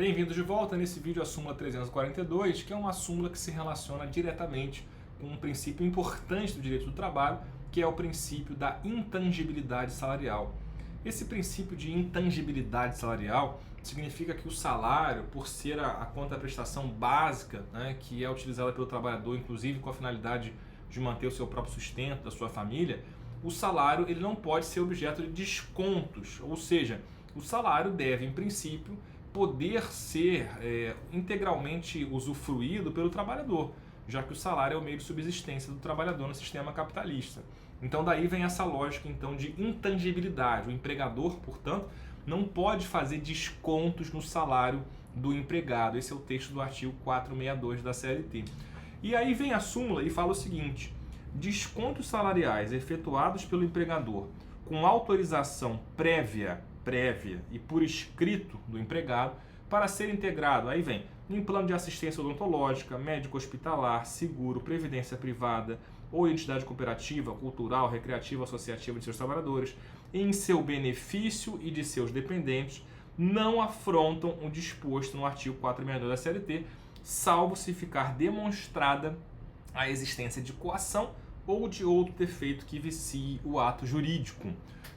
Bem-vindos de volta nesse vídeo a súmula 342, que é uma súmula que se relaciona diretamente com um princípio importante do direito do trabalho, que é o princípio da intangibilidade salarial. Esse princípio de intangibilidade salarial significa que o salário, por ser a contraprestação básica, né, que é utilizada pelo trabalhador, inclusive com a finalidade de manter o seu próprio sustento, da sua família, o salário ele não pode ser objeto de descontos, ou seja, o salário deve, em princípio, poder ser integralmente usufruído pelo trabalhador, já que o salário é o meio de subsistência do trabalhador no sistema capitalista. Então daí vem essa lógica então de intangibilidade. O empregador, portanto, não pode fazer descontos no salário do empregado. Esse é o texto do artigo 462 da CLT. E aí vem a súmula e fala o seguinte: descontos salariais efetuados pelo empregador com autorização prévia e por escrito do empregado para ser integrado, aí vem, em plano de assistência odontológica, médico hospitalar, seguro, previdência privada ou entidade cooperativa, cultural, recreativa, associativa de seus trabalhadores, em seu benefício e de seus dependentes, não afrontam o disposto no artigo 462 da CLT, salvo se ficar demonstrada a existência de coação ou de outro defeito que vicie o ato jurídico.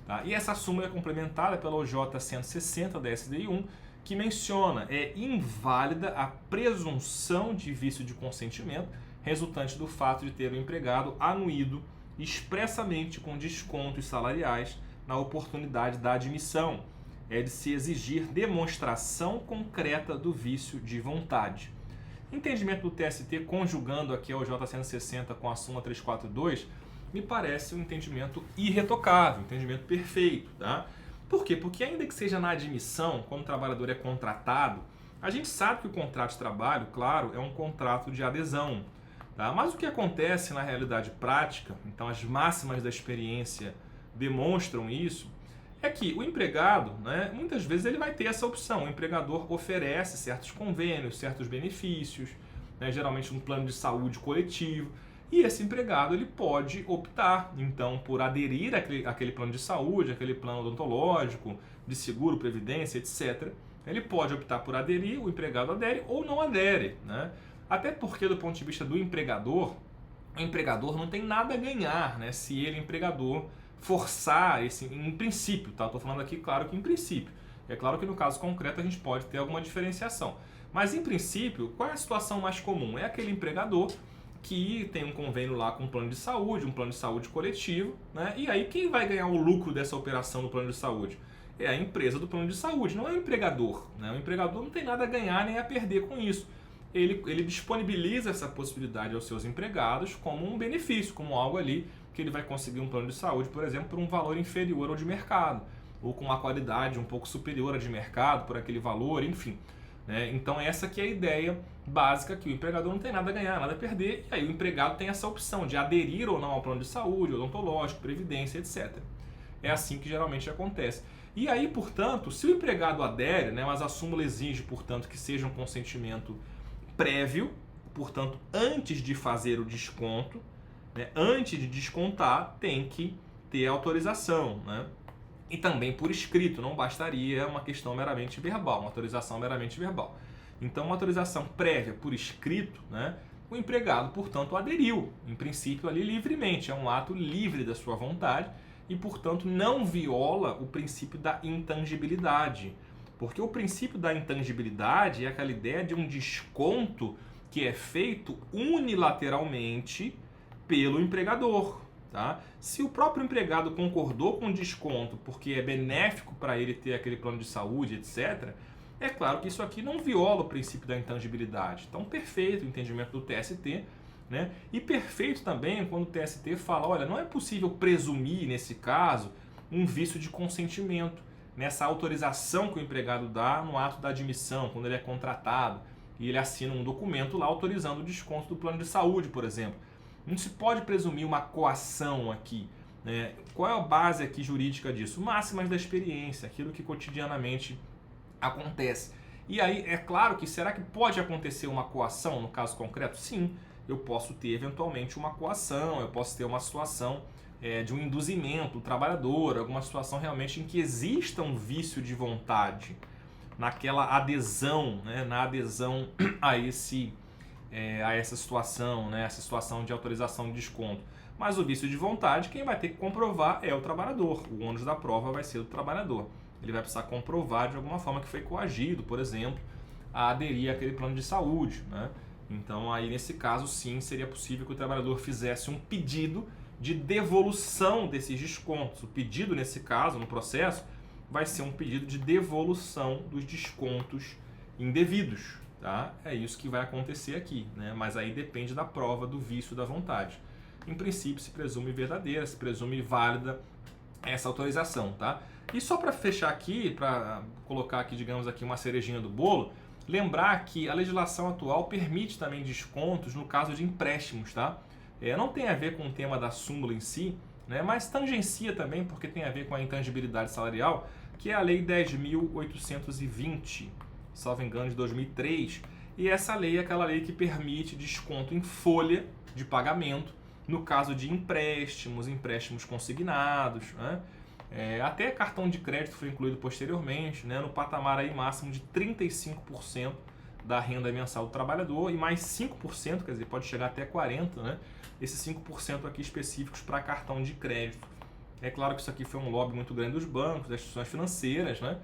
Tá? E essa súmula é complementada pela OJ 160 da SDI 1, que menciona inválida a presunção de vício de consentimento resultante do fato de ter o empregado anuído expressamente com descontos salariais na oportunidade da admissão. É de se exigir demonstração concreta do vício de vontade. Entendimento do TST, conjugando aqui a OJ 160 com a súmula 342, me parece um entendimento irretocável, um entendimento perfeito. Tá? Por quê? Porque ainda que seja na admissão, quando o trabalhador é contratado, a gente sabe que o contrato de trabalho, claro, é um contrato de adesão. Tá? Mas o que acontece na realidade prática, então as máximas da experiência demonstram isso, é que o empregado, né, muitas vezes ele vai ter essa opção. O empregador oferece certos convênios, certos benefícios, né, geralmente um plano de saúde coletivo, e esse empregado ele pode optar, então, por aderir àquele plano de saúde, àquele plano odontológico, de seguro, previdência, etc. Ele pode optar por aderir, o empregado adere ou não adere. Né? Até porque, do ponto de vista do empregador, o empregador não tem nada a ganhar, né, se ele, empregador, forçar esse, em princípio, tá? Estou falando aqui, claro que em princípio. É claro que no caso concreto a gente pode ter alguma diferenciação. Mas em princípio, qual é a situação mais comum? É aquele empregador que tem um convênio lá com um plano de saúde coletivo, né? E aí quem vai ganhar o lucro dessa operação do plano de saúde? É a empresa do plano de saúde, não é o empregador. Né? O empregador não tem nada a ganhar nem a perder com isso. Ele disponibiliza essa possibilidade aos seus empregados como um benefício, como algo ali que ele vai conseguir um plano de saúde, por exemplo, por um valor inferior ao de mercado, ou com uma qualidade um pouco superior à de mercado, por aquele valor, enfim. Né? Então essa que é a ideia básica, que o empregador não tem nada a ganhar, nada a perder, e aí o empregado tem essa opção de aderir ou não ao plano de saúde, odontológico, previdência, etc. É assim que geralmente acontece. E aí, portanto, se o empregado adere, né, mas a súmula exige, portanto, que seja um consentimento prévio, portanto, antes de fazer o desconto, né, antes de descontar, tem que ter autorização, né? E também por escrito, não bastaria uma questão meramente verbal, uma autorização meramente verbal. Então, uma autorização prévia por escrito, né, o empregado, portanto, aderiu, em princípio, ali livremente, é um ato livre da sua vontade e, portanto, não viola o princípio da intangibilidade. Porque o princípio da intangibilidade é aquela ideia de um desconto que é feito unilateralmente pelo empregador. Tá? Se o próprio empregado concordou com o desconto porque é benéfico para ele ter aquele plano de saúde, etc., é claro que isso aqui não viola o princípio da intangibilidade. Então, perfeito o entendimento do TST, né? E perfeito também quando o TST fala, olha, não é possível presumir, nesse caso, um vício de consentimento, nessa autorização que o empregado dá no ato da admissão, quando ele é contratado, e ele assina um documento lá autorizando o desconto do plano de saúde, por exemplo. Não se pode presumir uma coação aqui. Né? Qual é a base aqui jurídica disso? Máximas da experiência, aquilo que cotidianamente acontece. E aí, é claro que será que pode acontecer uma coação no caso concreto? Sim, eu posso ter eventualmente uma coação, eu posso ter uma situação de um induzimento do trabalhador, alguma situação realmente em que exista um vício de vontade. naquela adesão, né, na adesão a essa situação, né, essa situação de autorização de desconto. Mas o vício de vontade, quem vai ter que comprovar é o trabalhador. O ônus da prova vai ser do trabalhador. Ele vai precisar comprovar de alguma forma que foi coagido, por exemplo, a aderir àquele plano de saúde, né? Então, aí nesse caso, sim, seria possível que o trabalhador fizesse um pedido de devolução desses descontos. O pedido, nesse caso, no processo, vai ser um pedido de devolução dos descontos indevidos, tá? É isso que vai acontecer aqui, né? Mas aí depende da prova do vício da vontade. Em princípio, se presume verdadeira, se presume válida essa autorização, tá? E só para fechar aqui, para colocar aqui, digamos aqui, uma cerejinha do bolo, lembrar que a legislação atual permite também descontos no caso de empréstimos, tá? Não tem a ver com o tema da súmula em si, né? Mas tangencia também, porque tem a ver com a intangibilidade salarial, que é a Lei 10.820, salvo engano, de 2003. E essa lei é aquela lei que permite desconto em folha de pagamento no caso de empréstimos consignados, né? Até cartão de crédito foi incluído posteriormente, né? No patamar aí máximo de 35% da renda mensal do trabalhador e mais 5%, quer dizer, pode chegar até 40%, né? Esses 5% aqui específicos para cartão de crédito. É claro que isso aqui foi um lobby muito grande dos bancos, das instituições financeiras, né?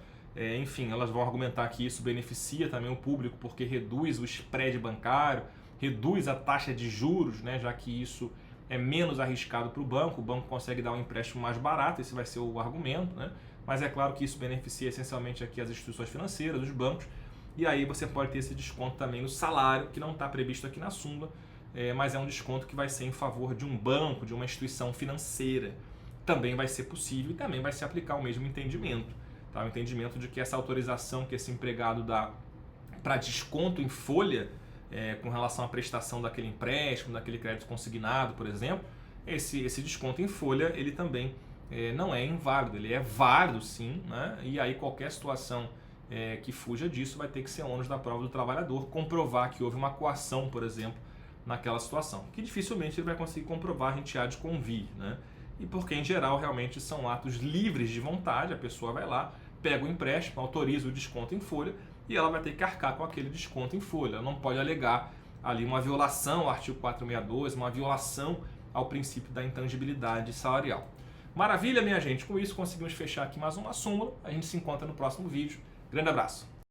Enfim, elas vão argumentar que isso beneficia também o público porque reduz o spread bancário, reduz a taxa de juros, né? Já que isso é menos arriscado para o banco consegue dar um empréstimo mais barato, esse vai ser o argumento, né? Mas é claro que isso beneficia essencialmente aqui as instituições financeiras, os bancos, e aí você pode ter esse desconto também no salário, que não está previsto aqui na súmula, mas é um desconto que vai ser em favor de um banco, de uma instituição financeira. Também vai ser possível e também vai se aplicar o mesmo entendimento, tá? O entendimento de que essa autorização que esse empregado dá para desconto em folha, com relação à prestação daquele empréstimo, daquele crédito consignado, por exemplo, esse desconto em folha, ele também não é inválido, ele é válido sim, né? E aí qualquer situação que fuja disso vai ter que ser ônus da prova do trabalhador, comprovar que houve uma coação, por exemplo, naquela situação, que dificilmente ele vai conseguir comprovar, a gente há de convir, né? E porque em geral realmente são atos livres de vontade, a pessoa vai lá, pega o empréstimo, autoriza o desconto em folha, e ela vai ter que arcar com aquele desconto em folha. Ela não pode alegar ali uma violação ao artigo 462, uma violação ao princípio da intangibilidade salarial. Maravilha, minha gente. Com isso, conseguimos fechar aqui mais uma súmula. A gente se encontra no próximo vídeo. Grande abraço.